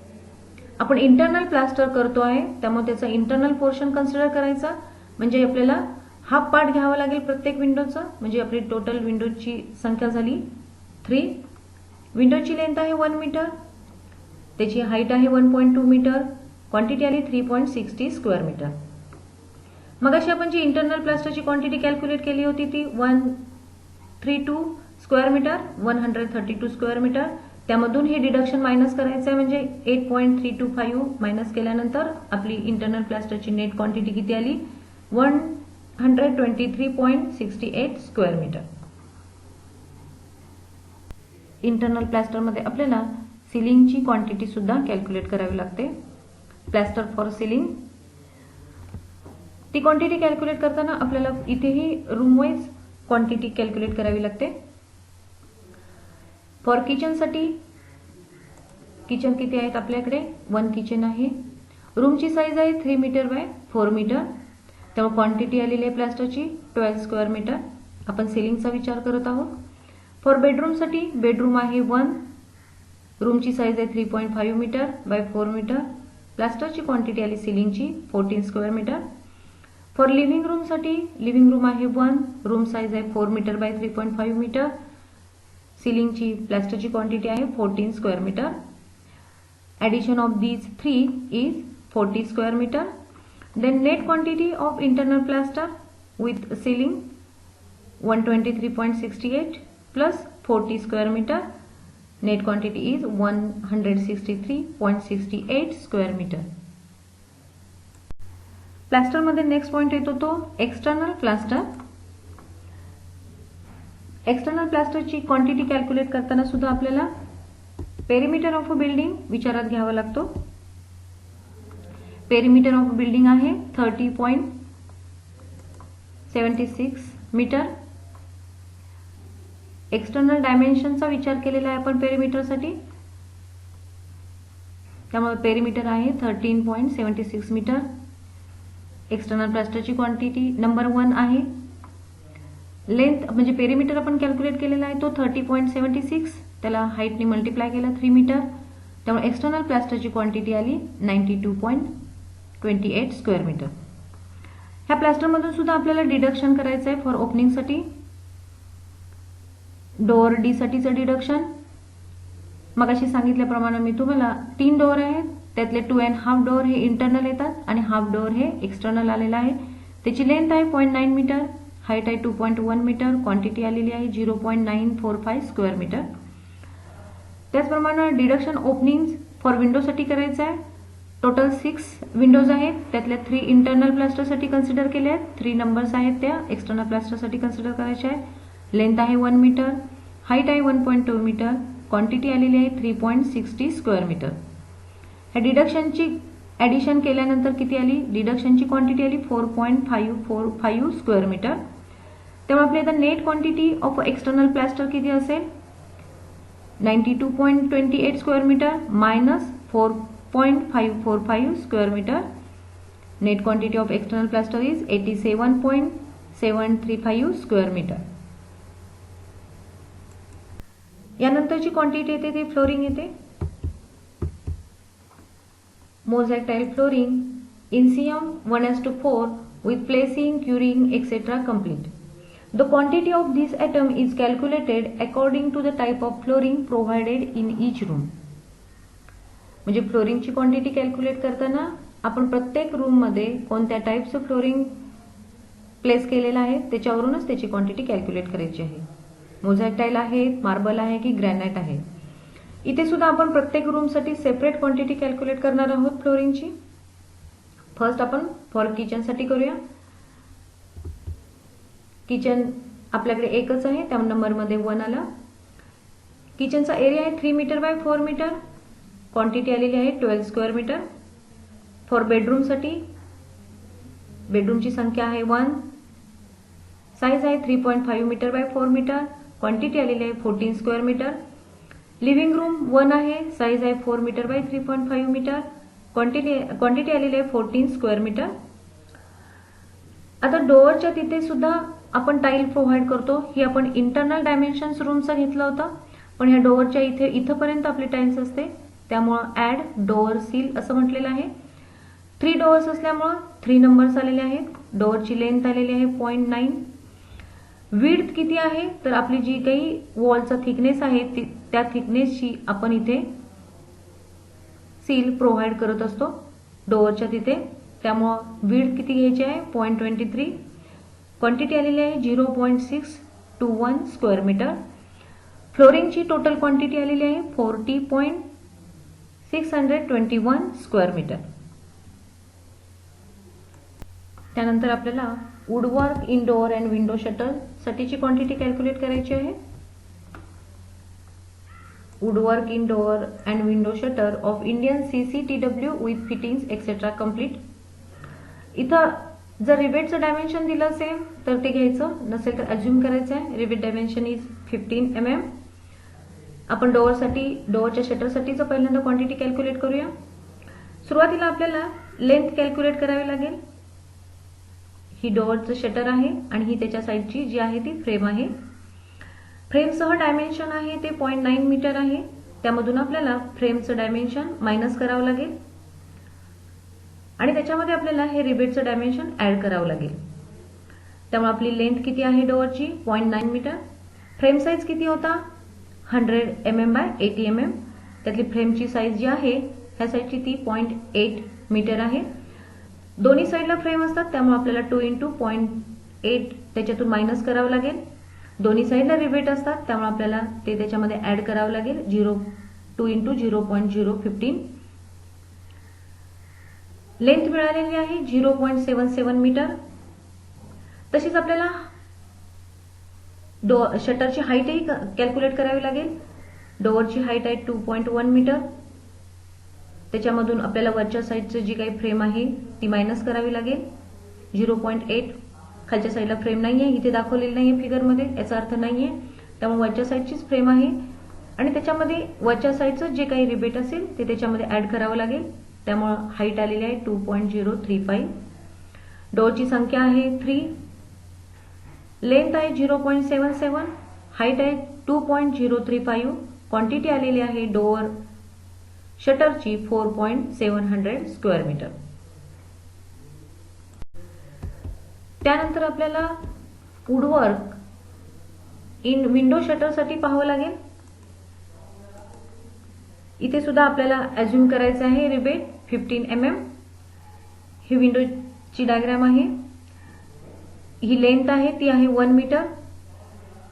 आपण इंटरनल प्लास्टर करतो आहे, त्यामुळे त्याचा इंटरनल पोर्शन कन्सिडर करायचा, म्हणजे आपल्याला हाफ पार्ट घ्यावा लागेल प्रत्येक विंडोचा, म्हणजे आपली टोटल विंडोची संख्या झाली 3. विंडोची लेंथ आहे 1 मीटर, त्याची हाईट आहे 1.2 मीटर, क्वांटिटी आली 3.60 स्क्वेअर मीटर. मग अशी आपण जी इंटरनल प्लास्टरची क्वांटिटी कॅल्क्युलेट केली होती ती 132 स्क्वेअर मीटर, 132 स्क्वेअर मीटर. त्यामधून हे डिडक्शन मायनस करायचं आहे, म्हणजे 8.325 मायनस केल्यानंतर आपली इंटरनल प्लास्टरची नेट क्वांटिटी किती आली 123.68 स्क्वेअर मीटर. इंटरनल प्लास्टरमध्ये आपल्याला सिलिंगची क्वांटिटी सुद्धा कॅल्क्युलेट करावी लागते. प्लास्टर फॉर सिलिंग ती क्वांटिटी कॅल्क्युलेट करताना आपल्याला इथेही रूम वाईज क्वांटिटी कॅल्क्युलेट करावी लागते. फॉर किचनसाठी किचन किती आहेत आपल्याकडे 1 किचन आहे. रूमची साईज आहे 3 मीटर बाय 4 मीटर, त्यामुळे क्वांटिटी आलेली आहे प्लास्टरची 12 स्क्वेअर मीटर. आपण सिलिंगचा विचार करत आहोत. फॉर बेडरूमसाठी बेडरूम आहे 1, रूमची साईज आहे 3.5 मीटर बाय 4 मीटर, प्लास्टरची क्वांटिटी आली सिलिंगची 14 स्क्वेअर मीटर. फॉर लिव्हिंग रूमसाठी लिव्हिंग रूम आहे 1, रूम साईज आहे 4 मीटर बाय 3.5 मीटर, सिलिंगची प्लास्टरची क्वांटिटी आहे 14 square metre. Addition of these 3 is 40 square meter. Then net quantity of internal plaster with ceiling 123.68 plus 40 square meter. Net quantity is 163.68 square meter. Plaster मध्ये next point येतो तो external plaster. External प्लास्टरची quantity calculate करताना सुद्धा आपल्याला perimeter of a building विचारात घ्यावा लागतो. पेरिमीटर ऑफ अ बिल्डिंग आहे 30.76 मीटर. एक्सटर्नल डायमेन्शनचा विचार केलेला आहे आपण पेरिमीटरसाठी, त्यामुळे पेरिमीटर आहे 13.76 मीटर. एक्सटर्नल प्लास्टरची क्वांटिटी नंबर 1 आहे. लेंथ म्हणजे पेरिमीटर आपण कॅल्क्युलेट केलेला आहे तो 30.76, त्याला हाईटने मल्टिप्लाय केला 3 मीटर, त्यामुळे एक्सटर्नल प्लास्टरची क्वांटिटी आली 92.28 स्क्वेअर मीटर. ह्या प्लास्टरमधून सुद्धा आपल्याला डिडक्शन करायचं आहे. फॉर ओपनिंगसाठी डोअर डी साठीचं डिडक्शन मगाशी सांगितल्याप्रमाणे मी तुम्हाला 3 डोअर आहेत, त्यातले 2.5 डोअर हे इंटरनल येतात आणि हाफ डोअर हे एक्सटर्नल आलेला आहे. त्याची लेंथ आहे 0.9 मीटर, हाईट आहे 2.1 मीटर, क्वांटिटी आलेली आहे 0.945 स्क्वेअर मीटर. त्याचप्रमाणे डिडक्शन ओपनिंग फॉर विंडोसाठी करायचं आहे. टोटल 6 विंडोज आहेत, त्यातल्या 3 इंटरनल प्लास्टरसाठी कन्सिडर केले आहेत, 3 नंबर्स आहेत त्या एक्सटर्नल प्लास्टरसाठी कन्सिडर करायचे आहेत. लेंथ आहे 1 मीटर, हाईट आहे 1.2 मीटर, क्वांटिटी आलेली आहे 3.60 स्क्वेअर मीटर. ह्या डिडक्शनची ऍडिशन केल्यानंतर किती आली, डिडक्शनची क्वांटिटी आली 4.545 स्क्वेअर मीटर. त्यामुळे आपल्या आता net quantity of external plaster किती असेल 92.28 square metre minus 4.545 square metre. Net quantity of external plaster is 87.735 square metre. यानंतरची क्वांटिटी येते ती फ्लोरिंग येते. Mosaic tile flooring in CM 1:4 with placing, curing, etc. complete. The quantity of this item is calculated according to the type of flooring provided in each room. म्हणजे फ्लोरिंगची quantity calculate करताना आपण प्रत्येक रूममध्ये कोणत्या टाईपचं फ्लोरिंग प्लेस केलेलं आहे त्याच्यावरूनच त्याची क्वांटिटी कॅल्क्युलेट करायची आहे. मोझॅक टाईल आहे, मार्बल आहे की ग्रॅनाइट आहे. इथे सुद्धा आपण प्रत्येक रूमसाठी सेपरेट क्वांटिटी कॅल्क्युलेट करणार आहोत फ्लोरिंगची. फर्स्ट आपण फॉर किचनसाठी करूया. किचन आपल्याकडे एकच आहे, त्या नंबरमध्ये 1 आला. किचनचा एरिया आहे 3 मीटर बाय 4 मीटर. क्वांटिटी आलेली आहे 12 स्क्वेअर मीटर. फॉर बेडरूमसाठी बेडरूमची संख्या आहे 1. साईज आहे 3.5 मीटर बाय 4 मीटर. क्वांटिटी आलेली आहे 14 स्क्वेअर मीटर. लिव्हिंग रूम 1 आहे, साईज आहे 4 मीटर बाय 3.5 मीटर. क्वांटिटी आलेली आहे 14 स्क्वेअर मीटर. आता डोअरच्या तिथे सुद्धा आपण टाईल प्रोव्हाइड करतो. ही आपण इंटरनल डायमेन्शन्स रूमचा घेतला होता, पण ह्या डोअरच्या इथपर्यंत आपली टाईल्स असते, त्यामुळं ऍड डोअर सील असं म्हटलेलं आहे. 3 डोअर्स असल्यामुळं 3 नंबर्स आलेले आहेत. डोअरची लेंथ आलेली आहे 0.9. विड्थ किती आहे तर आपली जी काही वॉलचा थिकनेस आहे त्या थिकनेसची आपण इथे सील प्रोव्हाइड करत असतो डोअरच्या तिथे, त्यामुळं विड्थ किती घ्यायची आहे 0.23. क्वांटिटी आलेली आहे 0.621 स्क्वेअर मीटर. फ्लोरिंगची टोटल क्वांटिटी आलेली आहे 40.621 स्क्वेअर मीटर. त्यानंतर आपल्याला woodwork in door and window shutter साठीची क्वांटिटी कॅल्क्युलेट करायची आहे. Woodwork in door and window shutter of Indian CCTW with fittings etcetera complete. इथं जर रिवेटचं डायमेन्शन दिलं असेल तर ते घ्यायचं, नसेल तर अज्युम करायचं आहे. Rivet dimension is 15 mm. आपण डोअरच्या शटरसाठीचं पहिल्यांदा क्वांटिटी कॅल्क्युलेट करूया. सुरुवातीला आपल्याला लेंथ कॅल्क्युलेट करावी लागेल. ही डोअरचं शटर आहे आणि ही त्याच्या साईडची जी आहे ती फ्रेम आहे. फ्रेमसह डायमेन्शन आहे ते 0.9 मीटर आहे. त्यामधून आपल्याला फ्रेमचं डायमेन्शन मायनस करावं लागेल आणि त्याच्यामध्ये आपल्याला हे रिबेटचं डायमेन्शन ऍड करावं लागेल. त्यामुळे आपली लेंथ किती आहे डोअरची 0.9 मीटर. फ्रेम साईज किती होता 100 mm बाय 80 mm. त्यातली फ्रेमची साईज जी आहे ह्या साईडची ती 0.8 मीटर आहे. दोन्ही साईडला फ्रेम असतात, त्यामुळे आपल्याला 2 × 0.8 त्याच्यातून मायनस करावं लागेल. दोन्ही साईडला रिबेट असतात, त्यामुळे आपल्याला ते त्याच्यामध्ये ऍड करावं लागेल 2 × 0.015. लेंथ मिळालेली आहे 0.77 मीटर. तशीच आपल्याला शटरची हाईटही कॅल्क्युलेट करावी लागेल. डोअरची हाईट आहे 2.1 मीटर. त्याच्यामधून आपल्याला वरच्या साईडची जी काही फ्रेम आहे ती मायनस करावी लागेल 0.8. खालच्या साईडला फ्रेम नाहीये, इथे दाखवलेली नाहीये फिगरमध्ये, याचा अर्थ नाहीये. त्यामुळे वरच्या साईडचीच फ्रेम आहे आणि त्याच्यामध्ये वरच्या साईडचं जे काही रिबेट असेल ते त्याच्यामध्ये ऍड करावं लागेल. त्यामुळे हाईट आलेली आहे 2.035. डोअरची संख्या आहे 3. लेंथ आहे 0.77. हाईट आहे 2.035. क्वांटिटी आलेली आहे डोअर शटरची 4.700 स्क्वेअर मीटर. त्यानंतर आपल्याला वुडवर्क इन विंडो शटरसाठी पाहावं लागेल. इथे सुद्धा आपल्याला अज्युम करायचं आहे रिबेट 15 mm. ही विंडोची डायग्राम आहे. ही लेंथ आहे ती आहे 1 मीटर.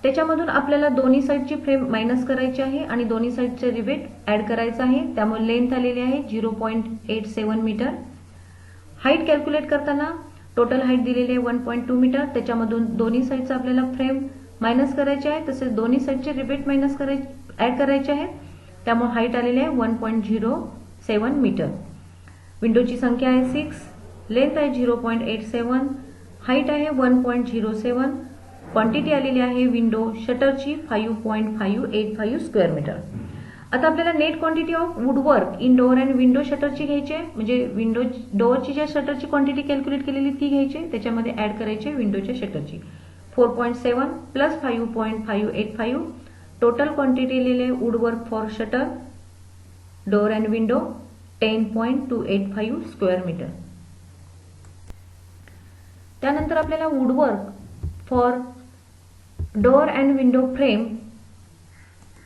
त्याच्यामधून आपल्याला दोन्ही साईडची फ्रेम मायनस करायची आहे आणि दोन्ही साईडचे रिबेट ऍड करायचं आहे. त्यामुळे लेंथ आलेली आहे 0.87 मीटर. हाईट कॅल्क्युलेट करताना टोटल हाईट दिलेली आहे 1.2 मीटर. त्याच्यामधून दोन्ही साईडचं आपल्याला फ्रेम मायनस करायचे आहे, तसेच दोन्ही साईडचे रिबेट मायनस ऍड करायचे आहेत. त्यामुळे हाईट आलेली आहे 1.07 मीटर. विंडोची संख्या आहे 6. लेंथ आहे 0.87. हाईट आहे 1.07. क्वांटिटी आलेली आहे विंडो शटरची 5.585 स्क्वेअर मीटर. आता आपल्याला net quantity of woodwork in door and window शटरची घ्यायची आहे. म्हणजे डोअरची ज्या शटरची क्वांटिटी कॅल्क्युलेट केलेली ती घ्यायची, त्याच्यामध्ये ऍड करायची विंडोच्या शटरची 4.7 प्लस 5.585. टोटल क्वांटिटी लिहिलेली आहे woodwork for shutter door and window 10.285 square metre. त्यानंतर आपल्याला woodwork for door and window frame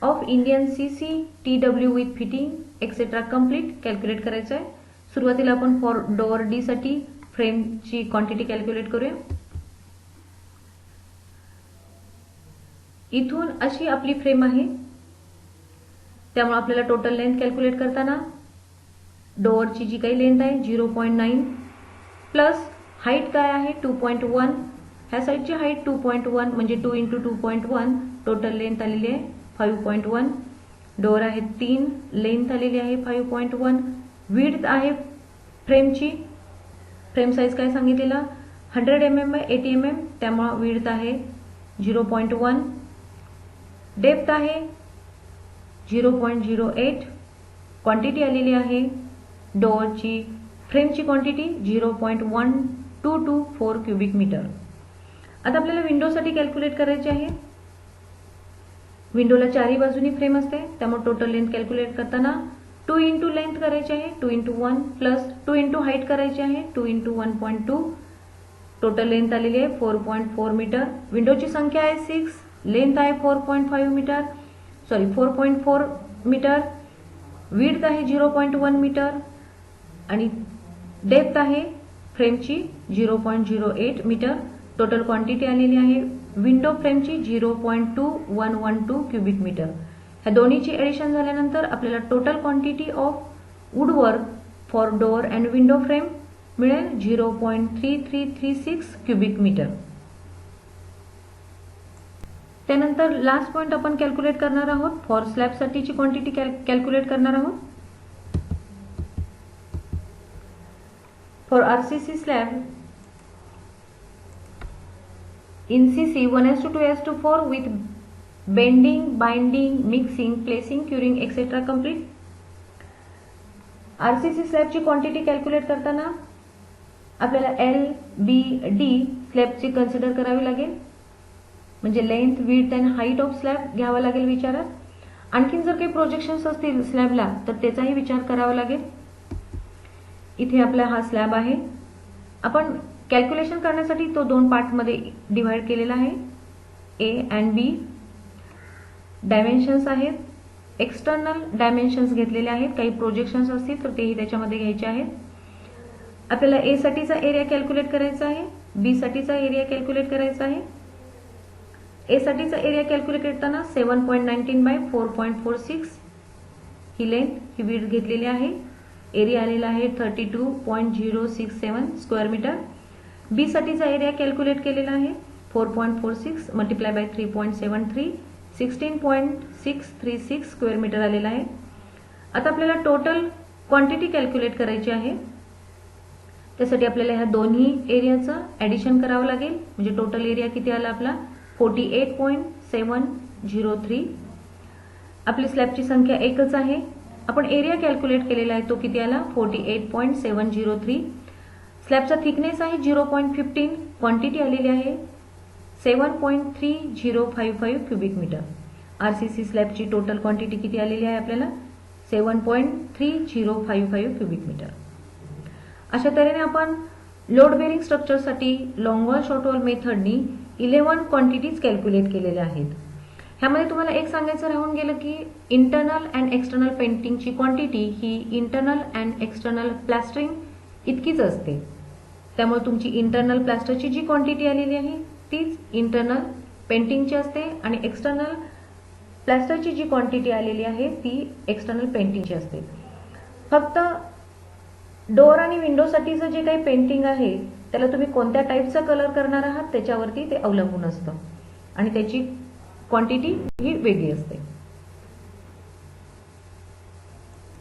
of Indian CC TW with fitting etcetera complete calculate करायचं आहे. सुरुवातीला आपण फॉर डोअर D साठी फ्रेमची क्वांटिटी कॅल्क्युलेट करूया. इथून अशी आपली फ्रेम आहे, त्यामुळे आपल्याला टोटल लेंथ कॅल्क्युलेट करताना डोअरची जी काही लेंथ आहे 0.9 प्लस हाईट काय आहे 2.1, ह्या साईडची हाईट 2.1 म्हणजे 2 × 2.1, टोटल लेंथ आलेली आहे 5.1. डोअर आहे 3, लेंथ आलेली आहे 5.1. विड्थ आहे फ्रेमची, फ्रेम साईज काय सांगितलेला 100 mm बाय 80 mm, त्यामुळे विड्थ आहे 0.1. डेप्थ आहे 0.08. क्वांटिटी आलेली आहे डोअरची फ्रेमची क्वांटिटी 0.1224 क्युबिक मीटर. आता आपल्याला विंडोसाठी कॅल्क्युलेट करायचे आहे. विंडोला चारही बाजूनी फ्रेम असते, त्यामुळे टोटल लेंथ कॅल्क्युलेट करताना 2 × लेंथ करायची आहे 2 × 1 प्लस 2 × हाईट करायची आहे 2 × 1.2. टोटल लेंथ आलेली आहे 4.4 मीटर. विंडोची संख्या आहे 6, लेंथ आहे 4.4 मीटर. विड्थ आहे 0.1 मीटर आणि डेप्थ आहे फ्रेमची 0.08 मीटर. टोटल क्वांटिटी आलेली आहे विंडो फ्रेमची 0.2112 क्युबिक मीटर. ह्या दोन्हीची एडिशन झाल्यानंतर आपल्याला total quantity of woodwork for door and window frame मिळेल 0.3336 क्युबिक मीटर. त्यानंतर लास्ट पॉइंट आपण कॅल्क्युलेट करणार आहोत. फॉर स्लॅबसाठीची क्वांटिटी कॅल्क्युलेट करणार आहोत. For RCC slab in CC 1:2:4 with bending, binding, mixing, placing, curing etc. complete. RCC स्लॅबची quantity calculate करताना आपल्याला LBD स्लॅबची कन्सिडर करावी लागेल, म्हणजे length, width and height of slab घ्यावा लागेल विचारात. आणखीन जर काही प्रोजेक्शन्स असतील स्लॅबला तर त्याचाही विचार करावा लागेल. इथे आपला हा स्लॅब आहे. आपण कॅल्क्युलेशन करण्यासाठी तो 2 पार्टमध्ये डिव्हाइड केलेला आहे, A अँड B. डायमेन्शन्स आहेत, एक्सटर्नल डायमेन्शन्स घेतलेले आहेत. काही प्रोजेक्शन्स असतील तर तेही त्याच्यामध्ये घ्यायचे आहेत. आपल्याला A साठीचा एरिया कॅल्क्युलेट करायचा आहे, B साठीचा एरिया कॅल्क्युलेट करायचा आहे. A साठीचा एरिया कॅल्क्युलेट करताना 7.19 बाय 4.46 ही लेंथ, ही विड्थ घेतलेली आहे. एरिया आलेला आहे 32.067 स्क्वेअर मीटर. बी साठीचा एरिया कॅल्क्युलेट केलेला आहे 4.46 मल्टिप्लाय बाय 3.73 16.636 स्क्वेअर मीटर आलेला आहे. आता आपल्याला टोटल क्वांटिटी कॅल्क्युलेट करायची आहे. त्यासाठी आपल्याला ह्या दोन्ही एरियाचं ऍडिशन करावं लागेल, म्हणजे टोटल एरिया किती आला आपला 48.703. आपली स्लॅबची संख्या एकच आहे. आपण एरिया कॅल्क्युलेट केलेला आहे तो किती आला 48.703. स्लॅबचा थिकनेस आहे 0.15. क्वांटिटी आलेली आहे 7.3055 क्युबिक मीटर. RCC स्लॅबची टोटल क्वांटिटी किती आलेली आहे आपल्याला 7.3055 क्युबिक मीटर. अशा तऱ्हेने आपण लोड बेरिंग स्ट्रक्चरसाठी लॉंग वॉल शॉर्ट वॉल मेथडनी 11 क्वांटिटीज कॅल्क्युलेट केलेल्या आहेत. ह्यामध्ये तुम्हाला एक सांगायचं राहून गेलं की इंटरनल अँड एक्सटर्नल पेंटिंगची क्वांटिटी ही इंटरनल अँड एक्सटर्नल प्लॅस्टरिंग इतकीच असते. त्यामुळे तुमची इंटरनल प्लॅस्टरची जी क्वांटिटी आलेली आहे तीच इंटरनल पेंटिंगची असते आणि एक्सटर्नल प्लॅस्टरची जी क्वांटिटी आलेली आहे ती एक्सटर्नल पेंटिंगची असते. फक्त डोअर आणि विंडोसाठीचं जे काही पेंटिंग आहे त्याला तुम्ही कोणत्या टाईपचा कलर करणार आहात त्याच्यावरती ते अवलंबून असतं आणि त्याची क्वांटिटी ही वेगळी असते.